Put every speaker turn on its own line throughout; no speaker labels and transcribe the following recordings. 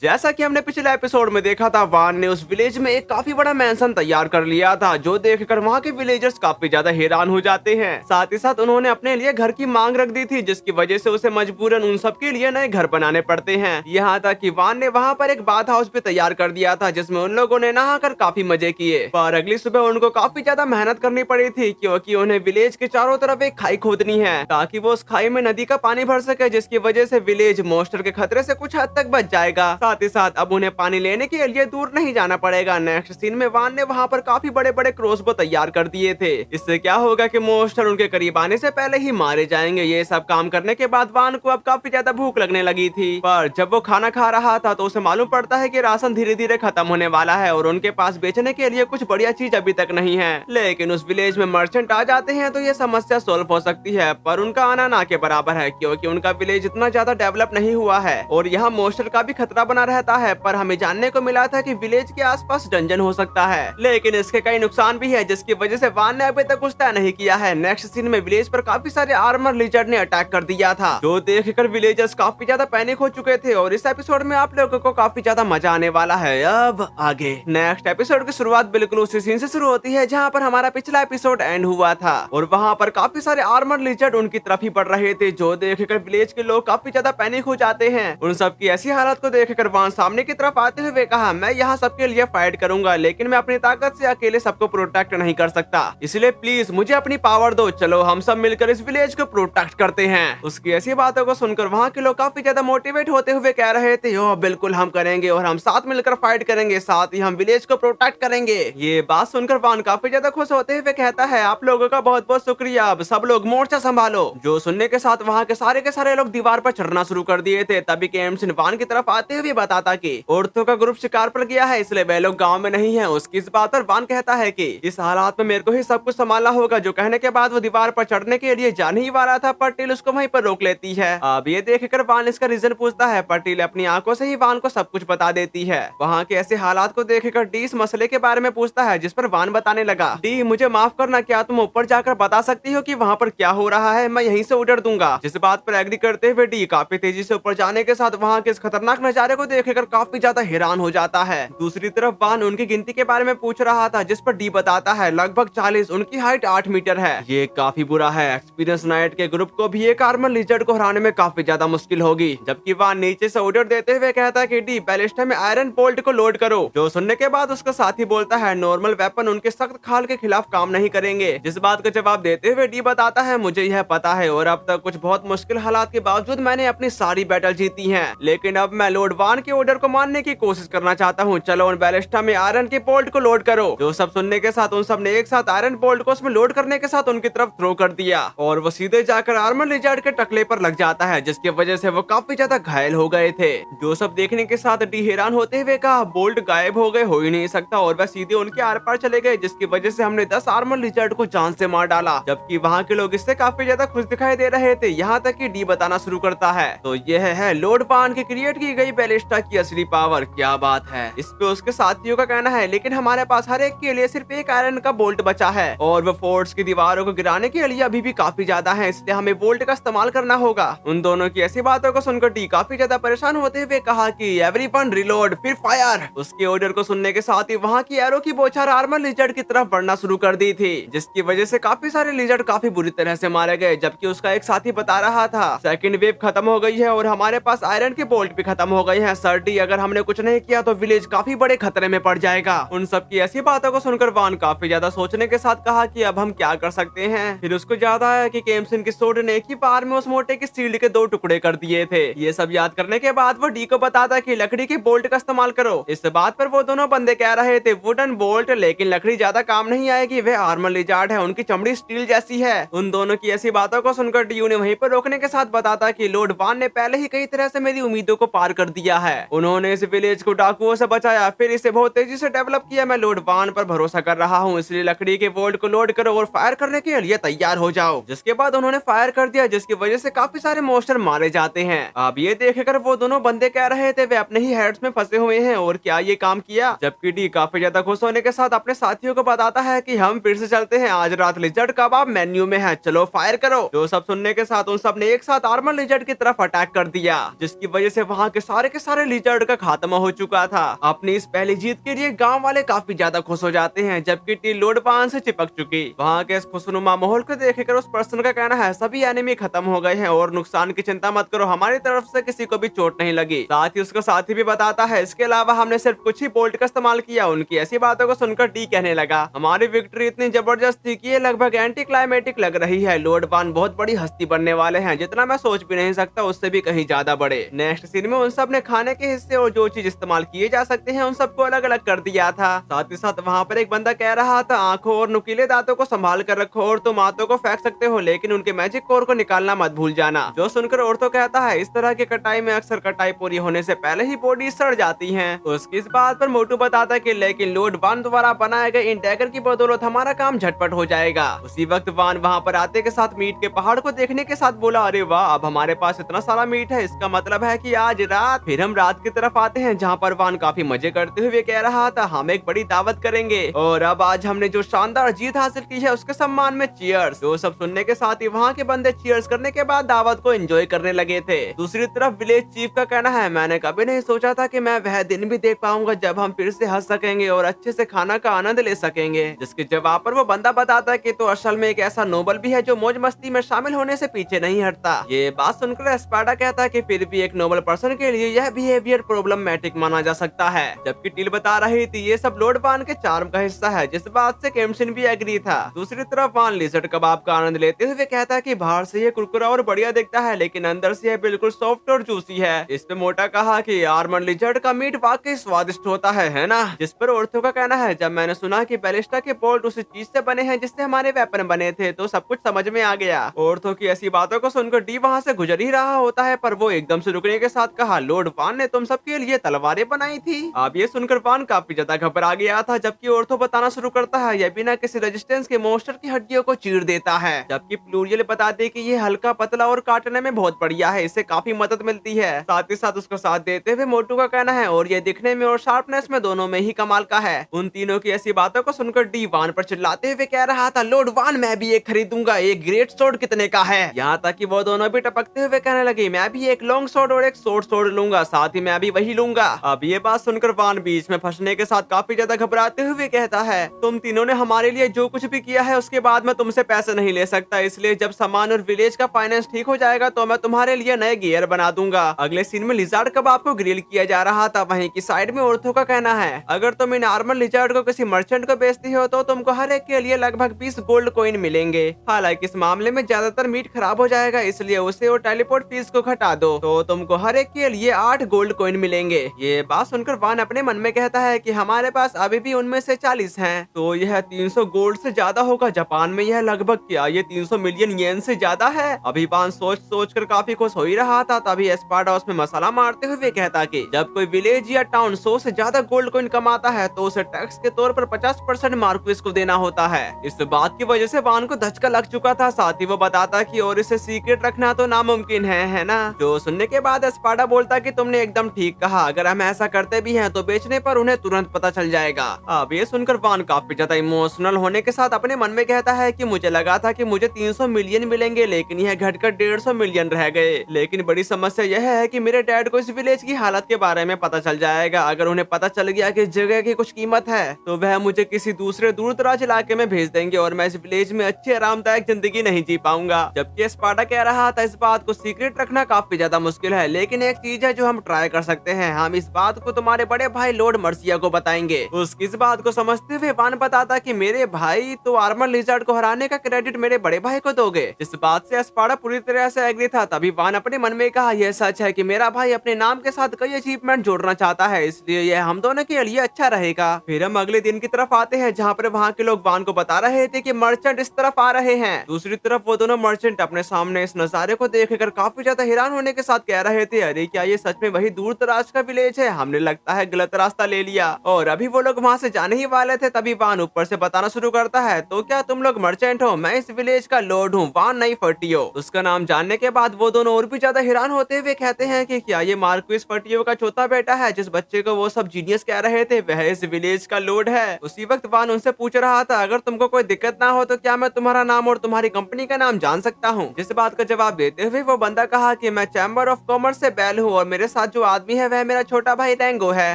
जैसा कि हमने पिछले एपिसोड में देखा था, वान ने उस विलेज में एक काफी बड़ा मैंसन तैयार कर लिया था, जो देखकर वहाँ के विलेजर्स काफी ज्यादा हैरान हो जाते हैं। साथ ही साथ उन्होंने अपने लिए घर की मांग रख दी थी, जिसकी वजह से उसे मजबूरन उन सब के लिए नए घर बनाने पड़ते हैं। यहाँ तक कि वान ने वहाँ पर एक बाथ हाउस भी तैयार कर दिया था, जिसमें उन लोगों ने नहाकर काफी मजे किए। पर अगली सुबह उनको काफी ज्यादा मेहनत करनी पड़ी थी, क्योंकि उन्हें विलेज के चारों तरफ एक खाई खोदनी है, ताकि वो उस खाई में नदी का पानी भर सके, जिसकी वजह से विलेज मॉन्स्टर के खतरे से कुछ हद तक बच जाएगा। साथ ही साथ अब उन्हें पानी लेने के लिए दूर नहीं जाना पड़ेगा। नेक्स्ट सीन में वान ने वहाँ पर काफी बड़े बड़े क्रॉसबो तैयार कर दिए थे। इससे क्या होगा कि मॉन्स्टर उनके करीब आने से पहले ही मारे जाएंगे। ये सब काम करने के बाद वान को अब काफी ज्यादा भूख लगने लगी थी, पर जब वो खाना खा रहा था तो उसे मालूम पड़ता है कि राशन धीरे धीरे खत्म होने वाला है और उनके पास बेचने के लिए कुछ बढ़िया चीज अभी तक नहीं है। लेकिन उस विलेज में मर्चेंट आ जाते हैं तो ये समस्या सोल्व हो सकती है, पर उनका आना ना के बराबर है, क्योंकि उनका विलेज इतना ज्यादा डेवलप नहीं हुआ है और यहाँ मॉन्स्टर का भी खतरा बना रहता है। पर हमें जानने को मिला था कि विलेज के आसपास डंजन हो सकता है, लेकिन इसके कई नुकसान भी है, जिसकी वजह से वान ने अभी तक कुछ तय नहीं किया है। नेक्स्ट सीन में विलेज पर काफी सारे आर्मर लिजर्ड ने अटैक कर दिया था, जो देखकर विलेजर्स काफी ज्यादा पैनिक हो चुके थे। और इस एपिसोड में आप लोगों को काफी ज्यादा मजा आने वाला है। अब आगे नेक्स्ट एपिसोड की शुरुआत बिल्कुल उसी सीन से शुरू होती है जहाँ पर हमारा पिछला एपिसोड एंड हुआ था, और वहाँ पर काफी सारे आर्मर लिजर्ड उनकी तरफ ही बढ़ रहे थे, जो देखकर विलेज के लोग काफी ज्यादा पैनिक हो जाते हैं। उन सब की ऐसी हालत को देखकर वान सामने की तरफ आते हुए कहा, मैं यहाँ सबके लिए फाइट करूंगा, लेकिन मैं अपनी ताकत से अकेले सबको प्रोटेक्ट नहीं कर सकता, इसलिए प्लीज मुझे अपनी पावर दो। चलो हम सब मिलकर इस विलेज को प्रोटेक्ट करते हैं। उसकी ऐसी बातों को सुनकर वहाँ के लोग काफी ज्यादा मोटिवेट होते हुए कह रहे थे, यो बिल्कुल हम करेंगे और हम साथ मिलकर फाइट करेंगे, साथ ही हम विलेज को प्रोटेक्ट करेंगे। ये बात सुनकर वान काफी ज्यादा खुश होते हुए कहता है, आप लोगों का बहुत बहुत शुक्रिया, अब सब लोग मोर्चा संभालो। जो सुनने के साथ वहाँ के सारे लोग दीवार पर चढ़ना शुरू कर दिए थे। तभी केम्सन वान की तरफ आते हुए बताता कि औरतों का ग्रुप शिकार पर गया है, इसलिए वे लोग गांव में नहीं है। उसकी इस बात पर वान कहता है कि इस हालात में मेरे को ही सब कुछ संभालना होगा। जो कहने के बाद वो दीवार पर चढ़ने के लिए जाने ही वाला था, पर टिल उसको वहीं पर रोक लेती है। अब ये देखकर वान इसका रीजन पूछता है, पर टिल अपनी आंखों से ही वान को सब कुछ बता देती है। वहाँ के ऐसे हालात को देखकर डी इस मसले के बारे में पूछता है, जिस पर वान बताने लगा, डी मुझे माफ करना, क्या तुम ऊपर जाकर बता सकती हो कि वहाँ पर क्या हो रहा है? मैं यहीं से उतर दूंगा। जिस बात पर एग्री करते हुए डी काफी तेजी से ऊपर जाने के साथ वहाँ के इस खतरनाक नजारे को देखकर काफी ज्यादा हैरान हो जाता है। दूसरी तरफ वान उनकी गिनती के बारे में पूछ रहा था, जिस पर डी बताता है लगभग 40। उनकी हाइट 8 मीटर है। ये काफी बुरा है। एक्सपीरियंस नाइट के ग्रुप को भी एक आर्मर लिजर्ड को हराने में काफी ज्यादा मुश्किल होगी। जबकि वान नीचे से ऑर्डर देते हुए कहता है कि डी बैलिस्टा में आयरन बोल्ट को लोड करो। जो सुनने के बाद उसका साथी बोलता है, नॉर्मल वेपन उनके सख्त खाल के खिलाफ काम नहीं करेंगे। जिस बात का जवाब देते हुए डी बताता है, मुझे यह पता है और अब तक कुछ बहुत मुश्किल हालात के बावजूद मैंने अपनी सारी बैटल जीती है, लेकिन अब मैं लॉर्ड वान के ऑर्डर को मानने की कोशिश करना चाहता हूँ। चलो उन बैलिस्टा में आयरन के बोल्ट को लोड करो। जो सब सुनने के साथ उन सब ने एक साथ आयरन बोल्ट को उसमें लोड करने के साथ उनकी तरफ थ्रो कर दिया और वो सीधे जाकर आर्मर लिजर्ड के टकले पर लग जाता है, जिसकी वजह से वो काफी ज्यादा घायल हो गए थे। जो सब देखने के साथ डी हैरान होते हुए कहा, बोल्ट गायब हो गए, हो ही नहीं सकता, और वह सीधे उनके आर पार चले गए, जिसकी वजह से हमने 10 आर्मर लिजर्ड को जान से मार डाला। जबकि वहाँ के लोग इससे काफी ज्यादा खुश दिखाई दे रहे थे। यहाँ तक कि डी बताना शुरू करता है, तो यह है लॉर्ड वान की क्रिएट की गई बैलिस्टा की असली पावर। क्या बात है। इस पे उसके साथियों का कहना है, लेकिन हमारे पास हर एक के लिए सिर्फ एक आयरन का बोल्ट बचा है और वो फोर्ट्स की दीवारों को गिराने के लिए अभी भी काफी ज्यादा है, इसलिए हमें बोल्ट का इस्तेमाल करना होगा। उन दोनों की ऐसी बातों को सुनकर डी काफी ज्यादा परेशान होते हुए कहा कि एवरीवन रिलोड, फिर फायर। उसके ऑर्डर को सुनने के साथ ही वहाँ की एरो की बौछार आर्मर लिजर्ड की तरफ बढ़ना शुरू कर दी थी, जिसकी वजह से काफी सारे लिजर्ड काफी बुरी तरह से मारे गए। जबकि उसका एक साथी बता रहा था, सेकंड वेव खत्म हो गई है और हमारे पास आयरन के बोल्ट भी खत्म हो गए हैं। सर डी, अगर हमने कुछ नहीं किया तो विलेज काफी बड़े खतरे में पड़ जाएगा। उन सब की ऐसी बातों को सुनकर वान काफी ज्यादा सोचने के साथ कहा कि अब हम क्या कर सकते हैं। फिर उसको याद आया कि केम्सन की सोड ने एक ही बार में उस मोटे की स्टील के 2 टुकड़े कर दिए थे। ये सब याद करने के बाद वो डी को बताता कि लकड़ी के बोल्ट का इस्तेमाल करो। इस बात पर वो दोनों बंदे कह रहे थे वुडन बोल्ट, लेकिन लकड़ी ज्यादा काम नहीं आएगी, वे आर्मर लिजर्ड है, उनकी चमड़ी स्टील जैसी है। उन दोनों की ऐसी बातों को सुनकर डी उन्हें वहीं पर रोकने के साथ बताता कि लॉर्ड वान ने पहले ही कई तरह से मेरी उम्मीदों को पार कर दिया है। उन्होंने इस विलेज को डाकुओं से बचाया, फिर इसे बहुत तेजी से डेवलप किया। मैं लॉर्ड वान पर भरोसा कर रहा हूँ, इसलिए लकड़ी के बोल्ट को लोड करो और फायर करने के लिए तैयार हो जाओ। जिसके बाद उन्होंने फायर कर दिया, जिसकी वजह से काफी सारे मॉन्स्टर मारे जाते हैं। अब ये देखकर वो दोनों बंदे कह रहे थे वे अपने ही हेड्स में फंसे हुए हैं और क्या ये काम किया। जबकि डी काफी ज्यादा खुश होने के साथ अपने साथियों को बताता है कि हम फिर से चलते हैं, आज रात लिजर्ड कबाब मेन्यू में है, चलो फायर करो। जो सब सुनने के साथ उन सब ने एक साथ आर्मर लिजर्ड की तरफ अटैक कर दिया, जिसकी वजह से वहाँ के सारे लिजर्ड का खात्मा हो चुका था। अपनी इस पहली जीत के लिए गांव वाले काफी ज्यादा खुश हो जाते हैं, जबकि टील लोड बांध से चिपक चुकी। वहाँ के इस खुशनुमा माहौल को देखकर उस पर्सन का कहना है सभी एनिमी खत्म हो गए हैं और नुकसान की चिंता मत करो, हमारी तरफ से किसी को भी चोट नहीं लगी। साथ ही उसका साथी भी बताता है इसके अलावा हमने सिर्फ कुछ ही बोल्ट का इस्तेमाल किया। उनकी ऐसी बातों को सुनकर टी कहने लगा हमारी विक्ट्री इतनी जबरदस्त थी कि ये लगभग एंटी क्लाइमेटिक लग रही है। लोड बान बहुत बड़ी हस्ती बनने वाले हैं, जितना मैं सोच भी नहीं सकता उससे भी कहीं ज्यादा बड़े। नेक्स्ट सीन में उन सब ने खाने के हिस्से और जो चीज इस्तेमाल किए जा सकते हैं उन सबको अलग अलग कर दिया था। साथ ही साथ वहाँ पर एक बंदा कह रहा था आंखों और नुकीले दांतों को संभाल कर रखो और तुम आंतों को फेंक सकते हो, लेकिन उनके मैजिक कोर को निकालना मत भूल जाना। जो सुनकर औरतों कहता है इस तरह की कटाई में अक्सर कटाई पूरी होने से पहले ही बॉडी सड़ जाती है। उसकी इस बात पर मोटू बताता है कि लेकिन लोड वान द्वारा बनाए गए इन डैगर की बदौलत हमारा काम झटपट हो जाएगा। उसी वक्त वान वहाँ पर आते के साथ मीट के पहाड़ को देखने के साथ बोला अरे वाह, अब हमारे पास इतना सारा मीट है, इसका मतलब है कि आज रात। फिर हम रात की तरफ आते हैं जहाँ पर वान काफी मजे करते हुए कह रहा था हम एक बड़ी दावत करेंगे और अब आज हमने जो शानदार जीत हासिल की है उसके सम्मान में चीयर्स। जो सब सुनने के साथ ही वहाँ के बंदे चीयर्स करने के बाद दावत को एंजॉय करने लगे थे। दूसरी तरफ विलेज चीफ का कहना है मैंने कभी नहीं सोचा था कि मैं वह दिन भी देख पाऊंगा जब हम फिर से हंस सकेंगे और अच्छे से खाना का आनंद ले सकेंगे। जिसके जवाब पर वो बंदा बताता है कि तो असल में एक ऐसा नोबल भी है जो मौज मस्ती में शामिल होने से पीछे नहीं हटता। ये बात सुनकर एस्पार्टा कहता है कि फिर भी एक नोबल पर्सन के लिए यह बिहेवियर प्रॉब्लमैटिक माना जा सकता है। जबकि टिल बता रही थी ये सब लोड वान के चार्म का हिस्सा है, जिस बात से केम्सिन भी एग्री था। दूसरी तरफ वान लिजर्ड कबाब का आनंद लेते हुए कहता है कि बाहर से ये कुरकुरा और बढ़िया दिखता है लेकिन अंदर से यह बिल्कुल सॉफ्ट और जूसी है। इस पे मोटा कहा कि आर्मर लिजर्ड का मीट वाकई स्वादिष्ट होता है ना। जिस पर औरतों का कहना है जब मैंने सुना कि बैलिस्टा के बोल्ट उसी चीज से बने हैं जिससे हमारे वेपन बने थे तो सब कुछ समझ में आ गया। औरतों की ऐसी बातों को सुनकर डी वहाँ से गुजर ही रहा होता है पर वो एकदम से रुकने के साथ कहा लोड वान ने तुम सबके लिए तलवारें बनाई थी। अब ये सुनकर वान काफी ज्यादा घबरा गया था। जबकि औरतों बताना शुरू करता है यह बिना किसी रेजिस्टेंस के मॉन्स्टर की हड्डियों को चीर देता है। जबकि प्लूरियल बताते कि ये हल्का पतला और काटने में बहुत बढ़िया है, इससे काफी मदद मिलती है। साथ ही साथ उसका साथ देते हुए मोटू का कहना है और ये दिखने में और शार्पनेस में दोनों में ही कमाल का है। उन तीनों की ऐसी बातों को सुनकर डी वान पर चिल्लाते हुए कह रहा था लोड वान मैं भी एक खरीदूंगा, एक ग्रेट सोर्ड कितने का है। यहाँ तक कि वो दोनों भी टपकते हुए कहने लगे मैं भी एक लॉन्ग सोर्ड और एक शॉर्ट सोर्ड लूंगा, साथ ही मैं भी वही लूंगा। अब ये बात सुनकर वान बीच में फंसने के साथ काफी ज्यादा घबराते हुए कहता है तुम तीनों ने हमारे लिए जो कुछ भी किया है उसके बाद मैं तुमसे पैसे नहीं ले सकता, इसलिए जब सामान और विलेज का फाइनेंस ठीक हो जाएगा तो मैं तुम्हारे लिए नए गियर बना दूंगा। अगले सीन में लिजार्ड कबाब को ग्रिल किया जा रहा था। वहीं की साइड में औरतों का कहना है अगर तुम इन आर्मर लिजार्ड को किसी मर्चेंट को बेचती हो तो तुमको हर एक के लिए लगभग 20 गोल्ड कॉइन मिलेंगे। हालांकि इस मामले में ज्यादातर मीट खराब हो जाएगा इसलिए उसे और टेलीपोर्ट फीस को घटा दो तो तुमको हर एक के लिए 8 गोल्ड कॉइन मिलेंगे। ये बात सुनकर वान अपने मन में कहता है कि हमारे पास अभी भी उनमें से 40 हैं, तो यह 300 गोल्ड से ज्यादा होगा। जापान में यह लगभग क्या ये 300 मिलियन येन से ज्यादा है। अभी वान सोच कर काफी खुश हो ही रहा था तभी एस्पार्टा उसमें मसाला मारते हुए कहता कि जब कोई विलेज या टाउन 100 से ज्यादा गोल्ड कॉइन कमाता है तो उसे टैक्स के तौर पर 50% मार्क्विस को देना होता है। इस बात की वजह से वान को धचका लग चुका था। साथ ही वो बताता कि और इसे सीक्रेट रखना तो नामुमकिन है ना। जो सुनने के बाद एस्पार्टा बोलता कि तुमने एकदम ठीक कहा, अगर हम ऐसा करते भी हैं तो बेचने पर उन्हें तुरंत पता चल जाएगा। अब ये सुनकर वान काफी ज्यादा इमोशनल होने के साथ अपने मन में कहता है कि मुझे लगा था कि मुझे 300 मिलियन मिलेंगे लेकिन यह घटकर 150 मिलियन रह गए। लेकिन बड़ी समस्या यह है कि मेरे डैड को इस विलेज की हालत के बारे में पता चल जाएगा। अगर उन्हें पता चल गया कि इस जगह की कुछ कीमत है तो वह मुझे किसी दूसरे दूर दराज इलाके में भेज देंगे और मैं इस विलेज में अच्छी आरामदायक जिंदगी नहीं जी पाऊंगा। जबकि स्पार्टा कह रहा था इस बात को सीक्रेट रखना काफी ज्यादा मुश्किल है, लेकिन एक चीज है जो हम ट्राई कर सकते हैं, हम इस बात को तुम्हारे बड़े भाई लॉर्ड मर्सिया को बताएंगे। उसकी इस बात को समझते हुए वान बताता कि मेरे भाई तो आर्मर लिजर्ड को हराने का क्रेडिट मेरे बड़े भाई को दोगे। इस बात से एस्पार्टा पूरी तरह से एग्री था। तभी वान अपने मन में कहा यह सच है कि मेरा भाई अपने नाम के साथ कई अचीवमेंट जोड़ना चाहता है, इसलिए यह हम दोनों के लिए अच्छा रहेगा। फिर हम अगले दिन की तरफ आते हैं जहाँ पर वहाँ के लोग वान को बता रहे थे कि मर्चेंट इस तरफ आ रहे हैं। दूसरी तरफ वो दोनों मर्चेंट अपने सामने इस नजारे को देखकर काफी ज्यादा हैरान होने के साथ कह रहे थे अरे क्या ये सच में वही दूर दराज का विलेज है, हमने लगता है गलत रास्ता ले लिया। और अभी वो लोग वहाँ से जाने ही वाले थे तभी वान ऊपर से बताना शुरू करता है तो क्या तुम लोग मर्चेंट हो, मैं इस विलेज का लॉर्ड हूँ, वान नहीं फर्टियो। उसका नाम जानने के बाद वो दोनों और भी ज्यादा हैरान होते हुए कहते हैं कि क्या ये मार्क्विस फर्टियो का चौथा बेटा है जिस बच्चे को वो सब जीनियस कह रहे थे वह इस विलेज का लॉर्ड है। उसी वक्त वान उनसे पूछ रहा था अगर तुमको कोई दिक्कत ना हो तो क्या मैं तुम्हारा नाम और तुम्हारी कंपनी का नाम जान सकता हूँ। जिस बात का जवाब देते हुए वो बंदा कहा कि मैं चैम्बर ऑफ कॉमर्स से बैल हूँ और मेरे साथ जो आदमी है वह मेरा छोटा भाई रेंगो है।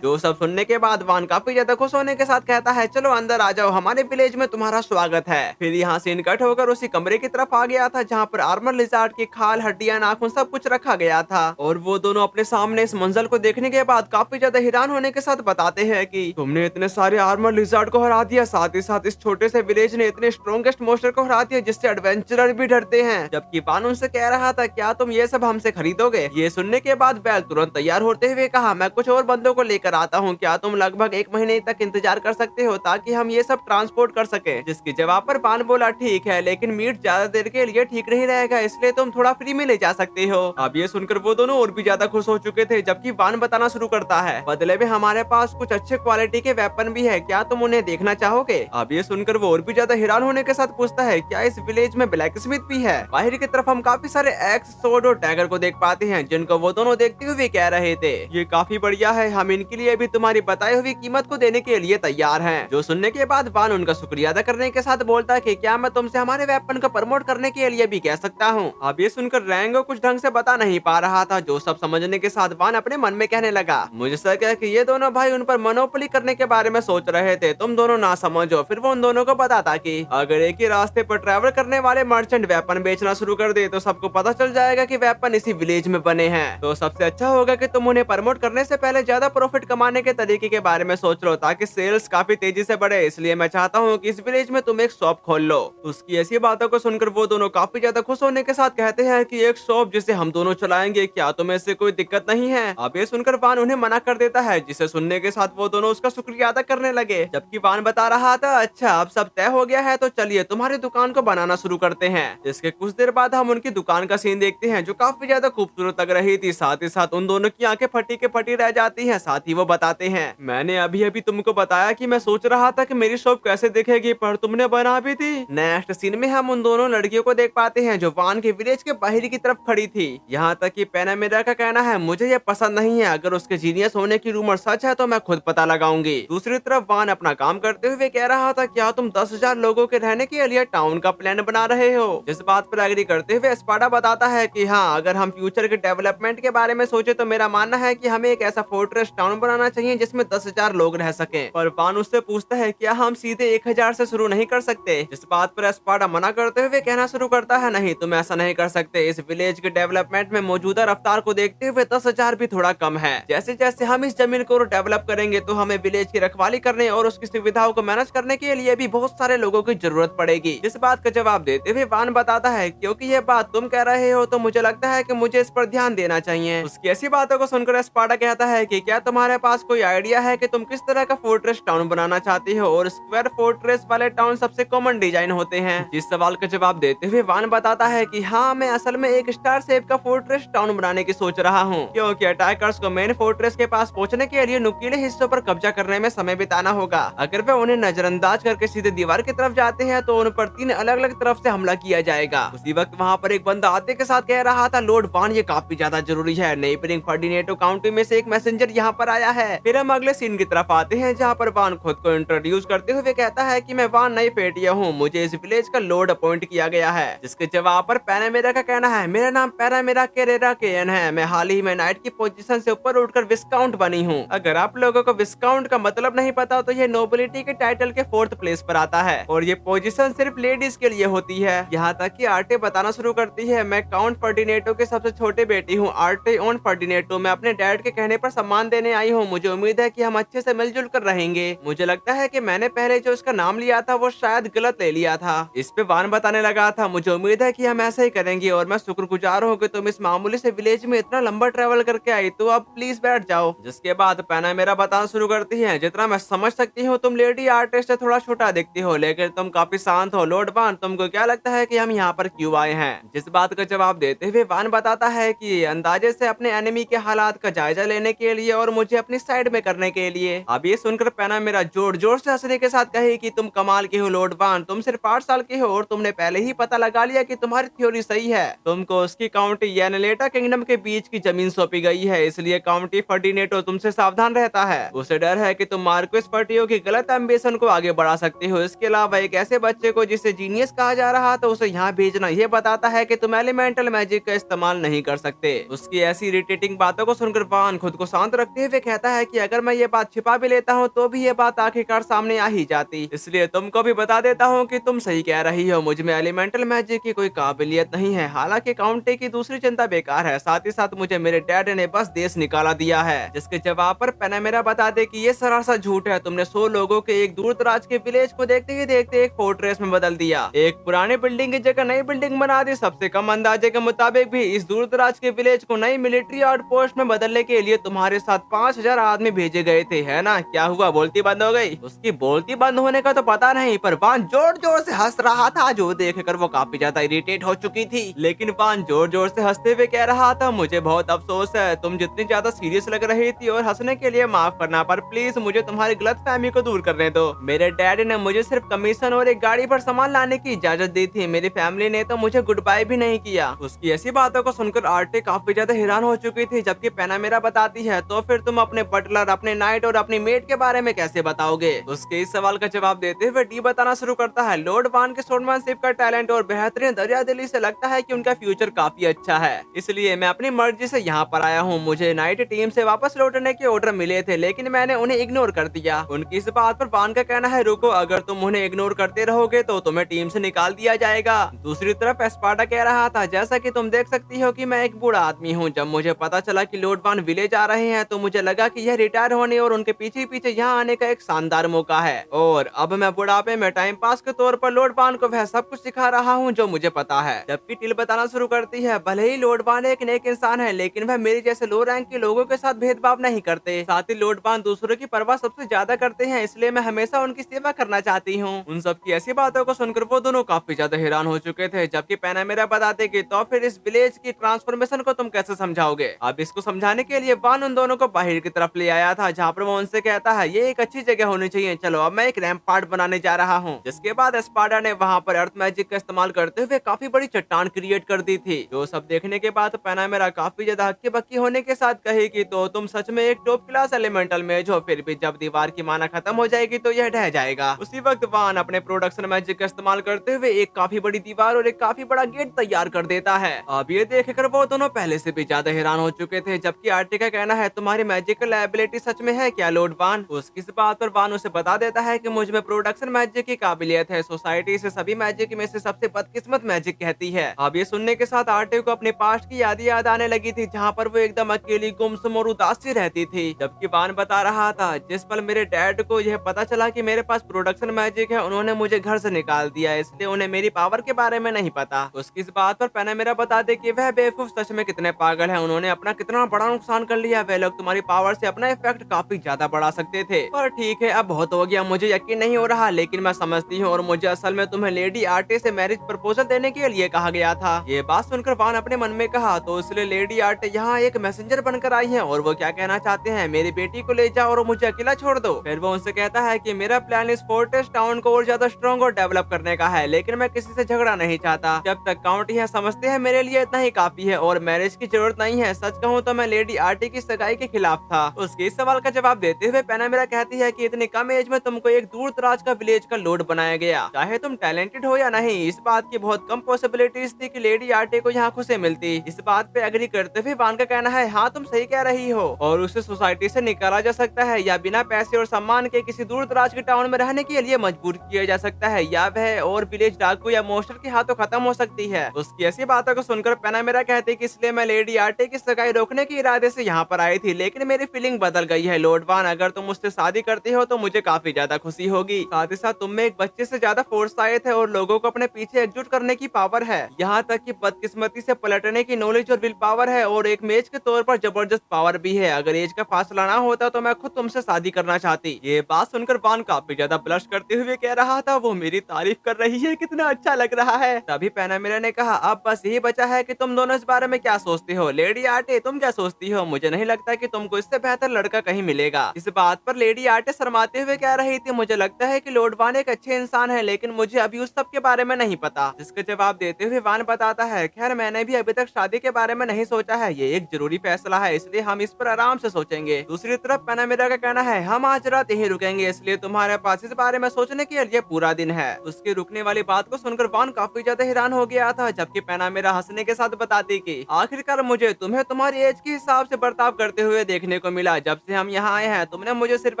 जो सब सुनने के बाद वान काफी ज्यादा खुश होने के साथ कहता है, चलो अंदर आ जाओ, हमारे विलेज में तुम्हारा स्वागत है। फिर यहाँ सीन कट होकर उसी कमरे की तरफ आ गया था जहाँ पर आर्मर लिजार्ड की खाल, हड्डियां, नाखून सब कुछ रखा गया था। और वो दोनों अपने सामने इस मंजर को देखने के बाद काफी ज्यादा हैरान होने के साथ बताते हैं कि तुमने इतने सारे आर्मर लिजार्ड को हरा दिया, साथ ही साथ इस छोटे से विलेज ने इतने स्ट्रॉन्गेस्ट मोस्टर को हरा दिया जिससे एडवेंचरर भी डरते हैं। जबकि वान उनसे कह रहा था, क्या तुम ये सब हमसे खरीदोगे? ये सुनने के बाद बैल तुरंत तैयार होते हुए कहा, मैं कुछ और बंदों को लेकर आता हूँ, क्या तुम लगभग 1 महीने तक इंतजार कर सकते हो ताकि हम ये सब ट्रांसपोर्ट कर सके? जिसके जवाब पर वान बोला, ठीक है, लेकिन मीट ज्यादा देर के लिए ठीक नहीं रहेगा, इसलिए तुम थोड़ा फ्री में ले जा सकते हो। अब ये सुनकर वो दोनों और भी ज्यादा खुश हो चुके थे। जबकि वान बताना शुरू करता है, बदले में हमारे पास कुछ अच्छे क्वालिटी के वेपन भी है, क्या तुम उन्हें देखना चाहोगे? अब ये सुनकर वो और भी ज्यादा हैरान होने के साथ पूछता है, क्या इस विलेज में ब्लैक स्मिथ भी है? बाहर की तरफ हम काफी सारे एक्स, सोड और टैगर को देख पाते हैं जिनको वो दोनों देखते हुए कह रहे थे, ये काफी बढ़िया है, हम इनके लिए भी तुम्हारी बताई हुई कीमत को देने के लिए तैयार हैं। जो सुनने के बाद वान उनका शुक्रिया अदा करने के साथ बोलता है कि क्या मैं तुमसे हमारे वेपन को प्रमोट करने के लिए भी कह सकता हूँ? अब ये सुनकर रैंगो कुछ ढंग से बता नहीं पा रहा था। जो सब समझने के साथ वान अपने मन में कहने लगा, मुझे शक है कि ये दोनों भाई उन पर मोनोपोली करने के बारे में सोच रहे थे, तुम दोनों ना समझो। फिर वो उन दोनों को बताता कि अगर एक ही रास्ते पर ट्रैवल करने वाले मर्चेंट वेपन बेचना शुरू कर दे तो सबको पता चल जाएगा कि वेपन इसी विलेज में बने हैं। तो सबसे अच्छा होगा कि तुम उन्हें प्रमोट करने से पहले ज्यादा प्रॉफिट कमाने के तरीके के बारे में सोच लो ताकि सेल्स काफी तेजी से बढ़े। इसलिए मैं चाहता हूँ कि इस विलेज में तुम एक शॉप खोल लो। उसकी ऐसी बातों को सुनकर वो दोनों काफी ज्यादा खुश होने के साथ कहते हैं कि एक शॉप जिसे हम दोनों चलाएंगे, क्या तुम्हें इससे कोई दिक्कत नहीं है? अब ये सुनकर वान उन्हें मना कर देता है, जिसे सुनने के साथ वो दोनों उसका शुक्रिया अदा करने लगे। जबकि वान बता रहा था, अच्छा अब सब तय हो गया है तो चलिए तुम्हारी दुकान को बनाना शुरू करते हैं। इसके कुछ देर बाद हम उनकी दुकान का सीन देखते हैं जो काफी ज्यादा खूबसूरत लग रही थी। साथ ही साथ उन दोनों की आंखें फटी के फटी रह जाती हैं। साथ ही वो बताते हैं, मैंने अभी अभी तुमको बताया कि मैं सोच रहा था कि मेरी शॉप कैसे दिखेगी, पर तुमने बना भी दी। नेक्स्ट सीन में हम उन दोनों लड़कियों को देख पाते हैं जो वान के विलेज के बाहर की तरफ खड़ी थी। यहाँ तक कि पैनामेरा का कहना है, मुझे ये पसंद नहीं है, अगर उसके जीनियस होने की रूमर सच है तो मैं खुद पता लगाऊंगी। दूसरी तरफ वान अपना काम करते हुए कह रहा था, क्या तुम 10,000 लोगों के रहने के लिए टाउन का प्लान बना रहे हो? जिस बात पर एग्री करते हुए स्पाडा बताता है कि हाँ, अगर हम फ्यूचर के डेवलपमेंट के बारे में सोचे तो मेरा मानना है कि हमें एक ऐसा फोर्ट्रेस टाउन बनाना चाहिए जिसमें 10,000 लोग रह सकें। पर वान उससे पूछता है, क्या हम सीधे 1,000 से शुरू नहीं कर सकते? जिस बात पर स्पाडा मना करते हुए कहना शुरू करता है, नहीं, तुम ऐसा नहीं कर सकते। इस विलेज के डेवलपमेंट में मौजूदा रफ्तार को देखते हुए 10,000 भी थोड़ा कम है। जैसे जैसे हम इस जमीन को डेवलप करेंगे तो हमें विलेज की रखवाली करने और उसकी सुविधाओं को मैनेज करने के लिए भी बहुत सारे लोगों की जरूरत पड़ेगी। इस बात का जवाब देते हुए वान बताता है, क्योंकि ये बात तुम कह रहे हो तो मुझे लगता है कि मुझे इस पर ध्यान देना चाहिए। उसकी ऐसी बातों को सुनकर स्पाडा कहता है कि क्या तुम्हारे पास कोई आइडिया है कि तुम किस तरह का फोर्ट्रेस टाउन बनाना चाहती हो? और स्क्वायर फोर्ट्रेस वाले टाउन सबसे कॉमन डिजाइन होते हैं। इस सवाल का जवाब देते हुए वान बताता है कि हाँ, मैं असल में एक स्टार शेप का फोर्ट्रेस टाउन बनाने की सोच रहा हूँ, क्योंकि अटैकर्स को मेन फोर्ट्रेस के पास पहुँचने के लिए नुकीले हिस्सों पर कब्जा करने में समय बिताना होगा। अगर वे उन्हें नजरअंदाज करके सीधे दीवार की तरफ जाते हैं तो उन पर 3 अलग अलग तरफ से हमला किया जाएगा। उसी वक्त वहाँ पर एक बंदा आते के साथ कह रहा था, लॉर्ड वान, ये काफी ज्यादा जरूरी है। नेबरिंग फर्डिनेटो काउंटी में से एक मैसेंजर यहाँ पर आया है। फिर हम अगले सीन की तरफ आते हैं जहाँ पर वान खुद को इंट्रोड्यूस करते हुए कहता है कि मैं वान नई फेटिया हूँ, मुझे इस विलेज का लॉर्ड अपॉइंट किया गया है। जिसके जवाब पर पैनामेरा का कहना है, मेरा नाम पैनामेरा केरेरा केएन है, मैं हाल ही में नाइट की पोजीशन से ऊपर उठकर विस्काउंट बनी हूँ। अगर आप लोगों को विस्काउंट का मतलब नहीं पता तो ये नोबिलिटी के टाइटल के 4th प्लेस पर आता है और ये पोजीशन सिर्फ लेडीज के लिए होती है। यहाँ तक कि आर्टे बताना शुरू करती है, मैं काउंट फर्डिनेटो के सबसे छोटे बेटी हूँ, आर्टे ऑन फर्डिनेटो। मैं अपने डैड के कहने पर सम्मान देने आई हूँ। मुझे उम्मीद है कि हम अच्छे से मिलजुल कर रहेंगे। मुझे लगता है कि मैंने पहले जो उसका नाम लिया था वो शायद गलत ले लिया था। इस पे वान बताने लगा था, मुझे उम्मीद है कि हम ऐसा ही करेंगे और मैं शुक्रगुजार हूँ कि तुम इस मामूली से विलेज में इतना लंबा ट्रैवल करके आई, तो अब प्लीज बैठ जाओ। जिसके बाद पैनामेरा बताना शुरू करती है, जितना मैं समझ सकती हूँ तुम लेडी आर्टिस्ट से थोड़ा छोटा दिखती हो, लेकिन तुम काफी शांत हो। लॉर्ड वान, तुमको क्या लगता है कि हम यहाँ पर क्यों आए हैं? जिस बात का जवाब देते हुए वान बताता है कि अंदाजे से अपने एनिमी के हालात का जायजा लेने के लिए और मुझे अपनी साइड में करने के लिए। अब ये सुनकर पैनामेरा जोर जोर से हंसने के साथ कहे कि तुम कमाल के हो लॉर्ड वान, तुम सिर्फ 8 साल के हो और तुमने पहले ही पता लगा लिया कि तुम्हारी थ्योरी सही है। तुमको उसकी काउंटी यानेलेटा किंगडम के बीच की जमीन सौंपी गई है, इसलिए काउंटी फर्डिनेटो तुमसे सावधान रहता है। उसे डर है कि तुम मार्क्वेस फर्टियो की गलत एम्बिशन को आगे बढ़ा सकते हो। इसके अलावा एक ऐसे बच्चे को जिसे जीनियस कहा जा रहा था उसे यहाँ भेजना ये बताता है कि तुम एलिमेंटल मैजिक का इस्तेमाल नहीं कर सकते। उसकी ऐसी इरिटेटिंग शॉकिंग बातों को सुनकर वान खुद को शांत रखते हुए कहता है कि अगर मैं ये बात छिपा भी लेता हूँ तो भी ये बात आखिरकार सामने आ ही जाती, इसलिए तुमको भी बता देता हूँ कि तुम सही कह रही हो, मुझ में एलिमेंटल मैजिक की कोई काबिलियत नहीं है। हालांकि काउंटे की दूसरी चिंता बेकार है, साथ ही साथ मुझे मेरे डैड ने बस देश निकाला दिया है। जिसके जवाब पर पैनामेरा बता दे कि ये सरासर झूठ है, तुमने 100 लोगों के एक दूर दराज के विलेज को देखते ही देखते एक फोर्ट्रेस में बदल दिया, एक पुरानी बिल्डिंग की जगह नई बिल्डिंग बना दी। सबसे कम अंदाजे के मुताबिक भी इस दूर दराज के विलेज को नई मिलिट्री आउट पोस्ट में बदलने के लिए तुम्हारे साथ 5000 आदमी भेजे गए थे, है ना? क्या हुआ, बोलती बंद हो गई? उसकी बोलती बंद होने का तो पता नहीं, पर वान जोर जोर से हंस रहा था, जो देखकर वो काफी ज्यादा इरिटेट हो चुकी थी। लेकिन वान जोर जोर से हंसते हुए कह रहा था, मुझे बहुत अफसोस है, तुम जितनी ज्यादा सीरियस लग रही थी और हंसने के लिए माफ करना, पर प्लीज मुझे तुम्हारी गलतफहमी को दूर करने दो। मेरे डैड ने मुझे सिर्फ कमीशन और एक गाड़ी पर सामान लाने की इजाजत दी थी, मेरी फैमिली ने तो मुझे गुड बाय भी नहीं किया। उसकी ऐसी बातों को सुनकर आर्टे काफी ज्यादा हैरान हो चुकी थी। जबकि पैनामेरा बताती है, तो फिर तुम अपने बटलर, अपने नाइट और अपनी मेड के बारे में कैसे बताओगे? उसके इस सवाल का जवाब देते हुए डी बताना शुरू करता है, लॉर्ड वान के शोरमैनशिप का टैलेंट और बेहतरीन दरियादिली से लगता है कि उनका फ्यूचर काफी अच्छा है, इसलिए मैं अपनी मर्जी से यहाँ पर आया हूँ। मुझे नाइट टीम से वापस लौटने के ऑर्डर मिले थे, लेकिन मैंने उन्हें इग्नोर कर दिया। उनकी इस बात पर वान का कहना है, रुको, अगर तुम उन्हें इग्नोर करते रहोगे तो तुम्हें टीम से निकाल दिया जाएगा। दूसरी तरफ एस्पार्टा कह रहा था, जैसा कि तुम देख सकती हो कि मैं एक बूढ़ा आदमी हूँ। जब मुझे पता चला कि लॉर्ड वान विलेज आ रहे हैं तो मुझे लगा कि यह रिटायर होने और उनके पीछे पीछे यहाँ आने का एक शानदार मौका है, और अब मैं बुढ़ापे में टाइम पास के तौर पर लॉर्ड वान को वह सब कुछ सिखा रहा हूँ जो मुझे पता है। जबकि टिल बताना शुरू करती है, भले ही लॉर्ड वान एक नेक इंसान है, लेकिन वह मेरे जैसे लो रैंक के लोगों के साथ भेदभाव नहीं करते। साथ ही लॉर्ड वान दूसरों की परवाह सबसे ज्यादा करते हैं, इसलिए मैं हमेशा उनकी सेवा करना चाहती हूँ। उन सब की ऐसी बातों को सुनकर वो दोनों काफी ज्यादा हैरान हो चुके थे। जबकि पैनामेरा बताते कि तो फिर इस विलेज की ट्रांसफॉर्मेशन को तुम कैसे समझाओगे? अब इसको समझाने के लिए वान उन दोनों को बाहर की तरफ ले आया था, जहाँ पर वो उनसे कहता है, ये एक अच्छी जगह होनी चाहिए, चलो अब मैं एक रैम्पार्ट बनाने जा रहा हूँ। जिसके बाद एस्पार्टा ने वहाँ पर अर्थ मैजिक का इस्तेमाल करते हुए काफी बड़ी चट्टान क्रिएट कर दी थी। जो सब देखने के बाद पैनामेरा काफी ज्यादा हक्की बक्की होने के साथ कही कि तो तुम सच में एक टॉप क्लास एलिमेंटल मेज हो, फिर भी जब दीवार की माना खत्म हो जाएगी तो यह ढह जाएगा। उसी वक्त वान अपने प्रोडक्शन मैजिक का इस्तेमाल करते हुए एक काफी बड़ी दीवार और एक काफी बड़ा गेट तैयार कर देता है। अब ये देखकर वो दोनों पहले से भी ज्यादा हैरान हो चुके थे। जबकि आर्टी का कहना है, तुम्हारी मैजिकल एबिलिटी सच में है क्या लॉर्ड वान? उसकी इस बात पर वान उसे बता देता है कि मुझ में प्रोडक्शन मैजिक की काबिलियत है, सोसाइटी से सभी मैजिक में से सबसे बदकिस्मत मैजिक कहती है। अब ये सुनने के साथ आर्टी को अपने पास्ट की याद आने लगी थी, जहाँ पर वो एकदम अकेली, गुमसुम और उदास सी रहती थी। जबकि वान बता रहा था, जिस पल मेरे डैड को यह पता चला कि मेरे पास प्रोडक्शन मैजिक है, उन्होंने मुझे घर से निकाल दिया, इसलिए उन्हें मेरी पावर के बारे में नहीं पता। उसकी इस बात पर पैनामेरा बता दे कि वह बेवकूफ सच में कितने पागल है, उन्होंने अपना कितना बड़ा नुकसान कर लिया। वे लोग तुम्हारी पावर से अपना इफेक्ट काफी ज्यादा बढ़ा सकते थे। पर ठीक है, अब बहुत हो गया, मुझे यकीन नहीं हो रहा, लेकिन मैं समझती हूँ, और मुझे असल में तुम्हें लेडी आर्टे से मैरिज प्रपोजल देने के लिए कहा गया था। ये बात सुनकर वान अपने मन में कहा, तो इसलिए लेडी आर्टे यहाँ एक मैसेंजर बनकर आई है, और वो क्या कहना चाहते हैं, मेरी बेटी को ले जाओ और मुझे अकेला छोड़ दो। फिर वो उनसे कहता है कि मेरा प्लान इस फोर्ट्रेस टाउन को और ज्यादा स्ट्रॉन्ग और डेवलप करने का है, लेकिन मैं किसी से झगड़ा नहीं चाहता। जब तक काउंट यह समझते हैं मेरे लिए इतना ही काफी है, और मैरिज की जरूरत नहीं है। सच कहूँ तो मैं लेडी आर्टी की सगाई के खिलाफ था। उसके इस सवाल का जवाब देते हुए पैनामेरा कहती है कि इतनी कम एज में तुमको एक दूर दराज का विलेज का लॉर्ड बनाया गया, चाहे तुम टैलेंटेड हो या नहीं, इस बात की बहुत कम पॉसिबिलिटीज थी कि लेडी आर्टे को यहाँ खुशी मिलती। इस बात पे एग्री करते हुए वान का कहना है, हाँ तुम सही कह रही हो, और उसे सोसाइटी से निकाला जा सकता है, या बिना पैसे और सम्मान के किसी दूर दराज के टाउन में रहने के लिए मजबूर किया जा सकता है, या वह और विलेज डाकू या मोस्टर के हाथों खत्म हो सकती है। उसकी ऐसी बातों को सुनकर पैनामेरा कहती कि इसलिए मैं लेडी आर्टे की सगाई रोकने के इरादे से यहाँ पर आई थी, लेकिन मेरी फीलिंग बदल गई है लॉर्ड वान, अगर तुम मुझसे शादी करती हो तो मुझे काफी ज्यादा खुशी होगी। साथ ही साथ तुम में एक बच्चे से ज्यादा फोर्साइट है और लोगों को अपने पीछे एकजुट करने की पावर है, यहाँ तक कि बदकिस्मती से पलटने की नॉलेज और विल पावर है, और एक मेज के तौर पर जबरदस्त पावर भी है। अगर एज का फासला ना होता तो मैं खुद तुमसे शादी करना चाहती। ये बात सुनकर वान काफी ज्यादा ब्लश करते हुए कह रहा था, वो मेरी तारीफ कर रही है, कितना अच्छा लग रहा है। तभी पैनामेरा ने कहा, अब बस यही बचा है कि तुम दोनों इस बारे में क्या सोचते हो। लेडी आर्टे तुम क्या सोचती हो? मुझे नहीं लगता कि तुमको इससे बेहतर लड़का कहीं मिलेगा। इस बात पर लेडी आर्टे शर्माते हुए कह रही थी, मुझे लगता है कि लॉर्ड वान एक अच्छे इंसान है, लेकिन मुझे अभी उस सब के बारे में नहीं पता। जिसका जवाब देते हुए वान बताता है, खैर मैंने भी अभी तक शादी के बारे में नहीं सोचा है, ये एक जरूरी फैसला है, इसलिए हम इस पर आराम से सोचेंगे। दूसरी तरफ पैनामेरा का कहना है, हम आज रात यहीं रुकेंगे, इसलिए तुम्हारे पास इस बारे में सोचने के लिए पूरा दिन है। उसकी रुकने वाली बात को सुनकर वान काफी ज्यादा हैरान हो गया था। जबकि पैनामेरा हंसने के साथ बताती कि आखिरकार मुझे तुम्हें तुम्हारी एज के हिसाब से बर्ताव करते हुए देखने को मिला। जब से हम यहाँ आए हैं तुमने मुझे सिर्फ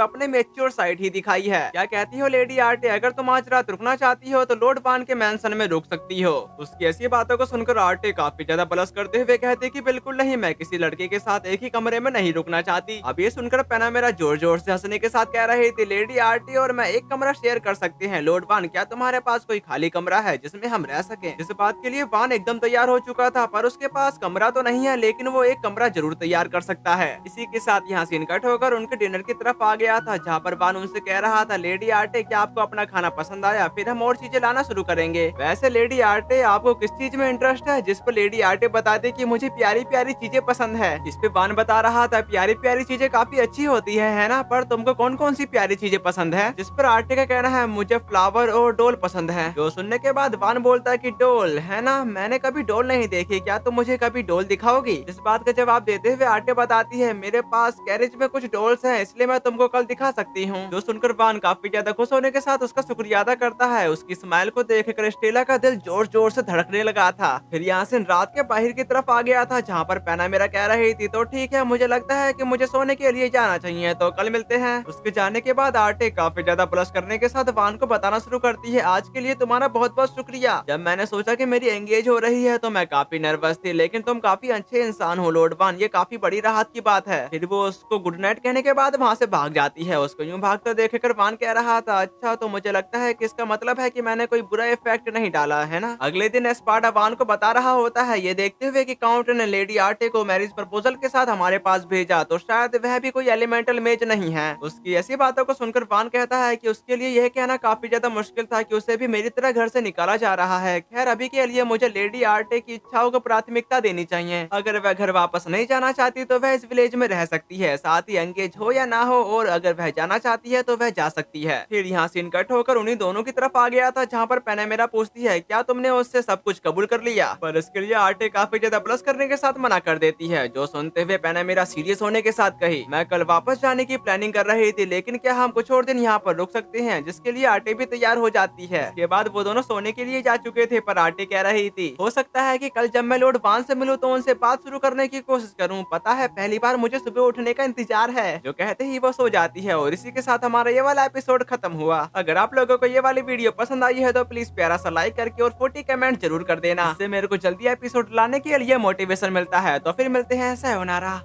अपने मेच्योर साइड ही दिखाई है। क्या कहती हो लेडी आर्टे, अगर तुम आज रात रुकना चाहती हो तो लॉर्ड बान के मैंसन में रुक सकती हो। उसकी ऐसी बातों को सुनकर आर्टे काफी ज्यादा बलस करते हुए कहती कि बिल्कुल नहीं, मैं किसी लड़के के साथ एक ही कमरे में नहीं रुकना चाहती। अब ये सुनकर पैना मेरा जोर जोर से हंसने के साथ कह रही थी, लेडी आर्टे और मैं एक कमरा शेयर कर सकते हैं। लॉर्ड बान, क्या तुम्हारे पास कोई खाली कमरा है जिसमें हम रह सके? इस बात के लिए बान एकदम तैयार हो चुका था, पर उसके पास कमरा तो नहीं है, लेकिन वो एक कमरा जरूर तैयार कर सकता है। इसी के साथ यहाँ सीन कट होकर उनके डिनर की तरफ आ गया था, जहाँ पर बान उनसे कह रहा था, लेडी आर्टे क्या आपको अपना खाना पसंद आया? फिर हम और चीजें लाना शुरू करेंगे। वैसे लेडी आर्टे आपको किस चीज में इंटरेस्ट है? जिस पर लेडी आर्टे बताते कि मुझे प्यारी प्यारी चीजें पसंद है। इस पे बान बता रहा था, प्यारी प्यारी चीजें काफी अच्छी होती है ना, पर तुमको कौन कौन सी प्यारी चीजें पसंद है? जिस पर आर्टे का कहना है, मुझे फ्लावर और डॉल पसंद है। जो सुनने के बाद बान बोलता है कि डॉल है ना, मैंने कभी डॉल नहीं देखी, क्या तुम मुझे कभी डॉल दिखाओगी? इस बात का जवाब देते हुए आर्टे बताती है, मेरे पास गैरेज में कुछ डॉल्स हैं, इसलिए मैं तुमको कल दिखा सकती हूँ। जो सुनकर बान काफी ज्यादा खुश होने के साथ उसका शुक्रिया अदा करता है। उसकी स्माइल को देखकर स्टेला का दिल जोर जोर से धड़कने लगा था। फिर यहाँ से रात के बाहर की तरफ आ गया था, जहाँ पर पैना मेरा कह रही थी, तो ठीक है, मुझे लगता है कि मुझे सोने के लिए जाना चाहिए, तो कल मिलते हैं। उसके जाने के बाद आर्टे काफी ज्यादा प्लस करने के साथ वान को बताना शुरू करती है, आज के लिए तुम्हारा बहुत बहुत शुक्रिया। जब मैंने सोचा कि मेरी एंगेज हो रही है तो मैं काफी नर्वस थी, लेकिन तुम काफी अच्छे इंसान हो लॉर्ड बान, ये काफी बड़ी राहत की बात है। फिर वो उसको गुड नाइट कहने के बाद वहाँ से भाग जाती है। उसको यूँ भागते देखकर वान कह रहा था, अच्छा तो मुझे लगता है कि इसका मतलब है कि मैंने कोई बुरा इफेक्ट नहीं डाला है ना। अगले दिन एस्पार्टा वान को बता रहा होता है, ये देखते हुए कि काउंट ने लेडी आर्टे को मैरिज प्रपोजल के साथ हमारे पास भेजा, तो शायद वह भी कोई एलिमेंटल मेज नहीं है। उसकी ऐसी बातों को सुनकर वान कहता है कि उसके लिए यह कहना काफी ज्यादा मुश्किल था कि उसे भी मेरी तरह घर से निकाला जा रहा है। खैर अभी के लिए मुझे लेडी आर्टे की इच्छाओं को प्राथमिकता देनी चाहिए। अगर वह घर वापस नहीं जाना चाहती तो वह इस विलेज में रह सकती है, साथ ही एंगेज हो या ना हो, और अगर वह जाना चाहती है तो वह जा सकती है। फिर यहाँ सीन कट होकर उन्हीं दोनों की तरफ आ गया था, जहाँ पर पैनामेरा पूछती है, क्या तुमने उससे सब कुछ कबूल कर लिया? पर इसके लिए आर्टे काफी ज्यादा प्लस करने के साथ मना कर देती है। जो सुनते हुए पैनामेरा सीरियस होने के साथ कही, मैं कल वापस जाने की प्लानिंग कर रही थी, लेकिन क्या हम कुछ और दिन यहाँ पर रुक सकते हैं? जिसके लिए आर्टे भी तैयार हो जाती है। इसके बाद वो दोनों सोने के लिए जा चुके थे, पर आर्टे कह रही थी, हो सकता है कि कल जब मैं लॉर्ड वान से मिलूं तो उनसे बात शुरू करने की कोशिश करूं। पता है पहली बार मुझे सुबह उठने का इंतजार है। जो कहते ही वो सो जाती है। और इसी के साथ हमारा ये वाला एपिसोड खत्म हुआ। अगर आप लोगों को ये वाली वीडियो पसंद आई है तो प्लीज प्यारा सा लाइक करके और 40 कमेंट जरूर कर देना। इससे मेरे को जल्दी एपिसोड लाने के लिए मोटिवेशन मिलता है। तो फिर मिलते हैं, सायोनारा।